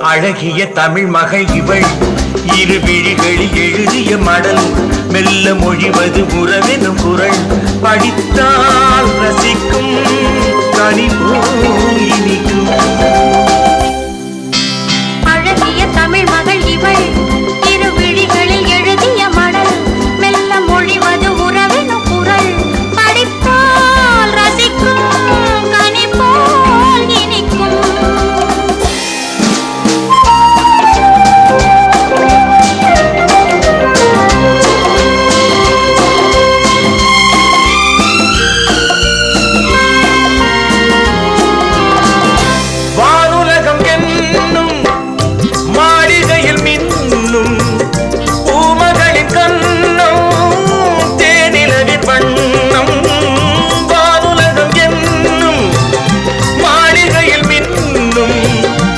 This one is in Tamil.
அழகிய தமிழ் மகள் இவள் இரு விழிகளில் எழுதிய மடல் மெல்ல மொழிவது உறவெனும் குரல் படித்தால் ரசிக்கும் கனிபோ இனிக்கும்